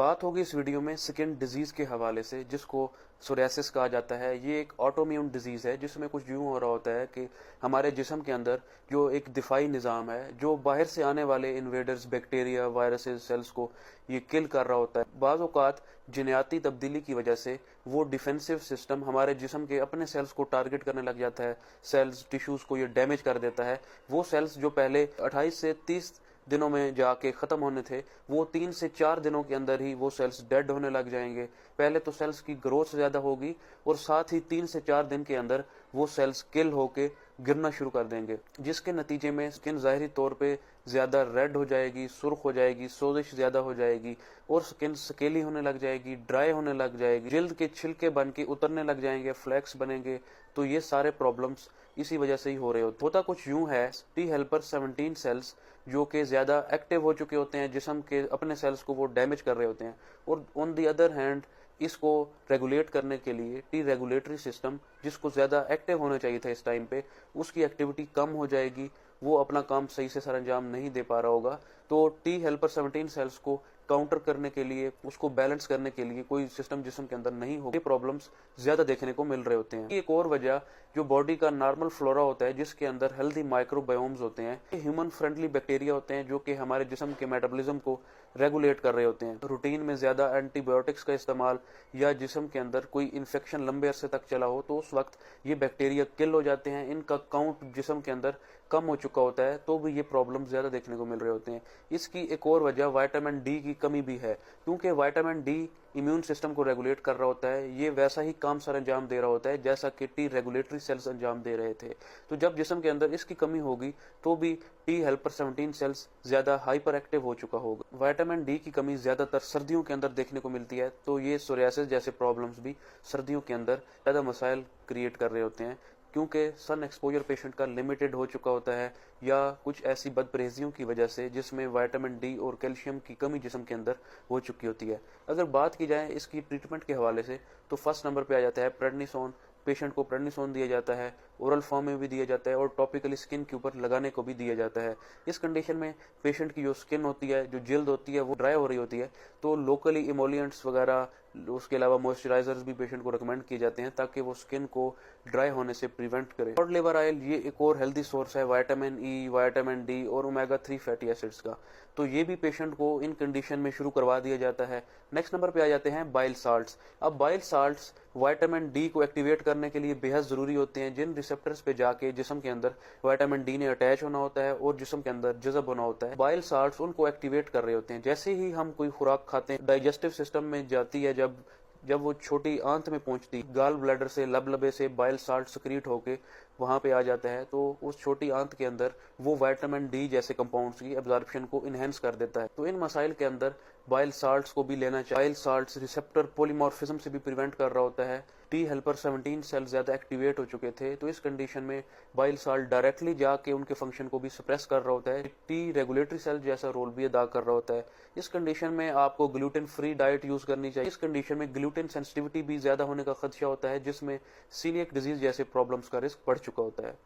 बात होगी इस वीडियो में स्किन डिजीज के हवाले से, जिसको सोरियासिस कहा जाता है। ये एक ऑटोइम्यून डिजीज है जिसमें कुछ यूं हो रहा होता है कि हमारे जिस्म के अंदर जो एक दिफाई निज़ाम है, जो बाहर से आने वाले इन्वेडर्स, बैक्टीरिया, वायरसेस, सेल्स को ये किल कर रहा होता है। बाज़ औक़ात जीनाती तब्दीली की वजह से वो डिफेंसिव सिस्टम हमारे जिस्म के अपने सेल्स को टारगेट करने लग जाता है, सेल्स, टिश्यूज को ये डैमेज कर देता है। वो सेल्स जो पहले 28 से 30 दिनों में जाके खत्म होने थे, वो 3 से 4 दिनों के अंदर ही वो सेल्स डेड होने लग जाएंगे। पहले तो सेल्स की ग्रोथ ज्यादा होगी और साथ ही 3 से 4 दिन के अंदर वो सेल्स किल होके गिरना शुरू कर देंगे, जिसके नतीजे में स्किन ज़ाहिरी तौर पे ज्यादा रेड हो जाएगी, सुर्ख हो जाएगी, सोजिश ज्यादा हो जाएगी और स्किन स्केली होने लग जाएगी, ड्राई होने लग जाएगी, जिल्द के छिलके बन के उतरने लग जाएंगे, फ्लैक्स बनेंगे। तो ये सारे प्रॉब्लम्स इसी वजह से ही हो रहे होते। होता कुछ यूं है, टी हेल्पर 17 सेल्स जो कि ज्यादा एक्टिव हो चुके होते हैं, जिस्म के अपने सेल्स को वो डैमेज कर रहे होते हैं, और ऑन दी अदर हैंड इसको रेगुलेट करने के लिए टी रेगुलेटरी सिस्टम, जिसको ज्यादा एक्टिव होना चाहिए था इस टाइम पे, उसकी एक्टिविटी कम हो जाएगी, वो अपना काम सही से सर अंजाम नहीं दे पा रहा होगा। तो टी हेल्पर 17 सेल्स को काउंटर करने के लिए, उसको बैलेंस करने के लिए कोई सिस्टम जिस्म के अंदर नहीं हो, ये प्रॉब्लम्स ज्यादा देखने को मिल रहे होते हैं। एक और वजह जो बॉडी का नॉर्मल फ्लोरा होता है, जिसके अंदर हेल्दी माइक्रोबायोम्स होते हैं, ये ह्यूमन फ्रेंडली बैक्टीरिया होते हैं जो कि हमारे जिस्म के मेटाबॉलिज्म को रेगुलेट कर रहे होते हैं। रूटीन में ज्यादा एंटीबायोटिक्स का इस्तेमाल या जिस्म के अंदर कोई इन्फेक्शन लंबे अरसे तक चला हो, तो उस वक्त ये बैक्टीरिया किल हो जाते हैं, इनका काउंट जिस्म के अंदर कम हो चुका होता है, तो भी ये प्रॉब्लम ज्यादा देखने को मिल रहे होते हैं। इसकी एक और वजह विटामिन डी की कमी भी है, क्योंकि विटामिन डी इम्यून सिस्टम को रेगुलेट कर रहा होता है। ये वैसा ही काम सर अंजाम दे रहा होता है जैसा कि टी रेगुलेटरी सेल्स अंजाम दे रहे थे। तो जब जिस्म के अंदर इसकी कमी होगी तो भी टी हेल्पर 17 सेल्स ज्यादा हाइपर एक्टिव हो चुका होगा। विटामिन डी की कमी ज्यादातर सर्दियों के अंदर देखने को मिलती है, तो ये सोरियासिस जैसे प्रॉब्लम्स भी सर्दियों के अंदर ज्यादा मसाइल क्रिएट कर रहे होते हैं, क्योंकि सन एक्सपोजर पेशेंट का लिमिटेड हो चुका होता है, या कुछ ऐसी बदपरहेजियों की वजह से जिसमें विटामिन डी और कैल्शियम की कमी जिस्म के अंदर हो चुकी होती है। अगर बात की जाए इसकी ट्रीटमेंट के हवाले से, तो फर्स्ट नंबर पे आ जाता है प्रेडनिसोन। पेशेंट को प्रेडनिसोन दिया जाता है, ओरल फॉर्म में भी दिया जाता है और टॉपिकली स्किन के ऊपर लगाने को भी दिया जाता है। इस कंडीशन में पेशेंट की जो स्किन होती है, जो जिल्द होती है, वो ड्राई हो रही होती है, तो लोकली इमोलिएंट्स वगैरह, उसके अलावा मॉइस्चराइजर्स भी पेशेंट को रिकमेंड किए जाते हैं ताकि वो स्किन को ड्राई होने से प्रिवेंट करे। कॉड लिवर ऑयल ये एक और हेल्दी सोर्स है विटामिन ई, विटामिन डी और ओमेगा 3 फैटी एसिड्स का, तो ये भी पेशेंट को इन कंडीशन में शुरू करवा दिया जाता है। नेक्स्ट नंबर पे आ जाते हैं बाइल साल्ट्स। अब बाइल साल्ट्स विटामिन डी को एक्टिवेट करने के लिए बेहद जरूरी होते हैं, जिन रिसेप्टर्स पे जाके जिस्म के अंदर विटामिन डी ने अटैच होना होता है और जिस्म के अंदर जज़ब होना होता है, बाइल साल्ट्स उनको एक्टिवेट कर रहे होते हैं। जैसे ही हम कोई खुराक खाते हैं, डाइजेस्टिव सिस्टम में जाती है, जब वो छोटी आंत में पहुंचती, गाल ब्लैडर से, लबलबे से बाइल साल्ट सक्रीट होके वहां पे आ जाता है, तो उस छोटी आंत के अंदर वो विटामिन डी जैसे कंपाउंड्स की एब्जॉर्प्शन को इनहेंस कर देता है। तो इन मसाइल के अंदर बाइल साल्ट्स को भी लेना चाहिए। बाइल साल्ट्स रिसेप्टर पोलीमॉर्फिज्म से भी प्रिवेंट कर रहा होता है। टी हेल्पर 17 सेल ज्यादा एक्टिवेट हो चुके थे, तो इस कंडीशन में बाइल साल्ट डायरेक्टली जाके उनके फंक्शन को भी सप्रेस कर रहा होता है। टी रेगुलेटरी सेल जैसा रोल भी अदा कर रहा होता है। इस कंडीशन में आपको ग्लूटेन फ्री डाइट यूज करनी चाहिए। इस कंडीशन में ग्लूटेन सेंसिटिविटी भी ज्यादा होने का खदशा होता है, जिसमें सीलिएक डिजीज जैसे प्रॉब्लम्स का रिस्क बढ़ चुका होता है।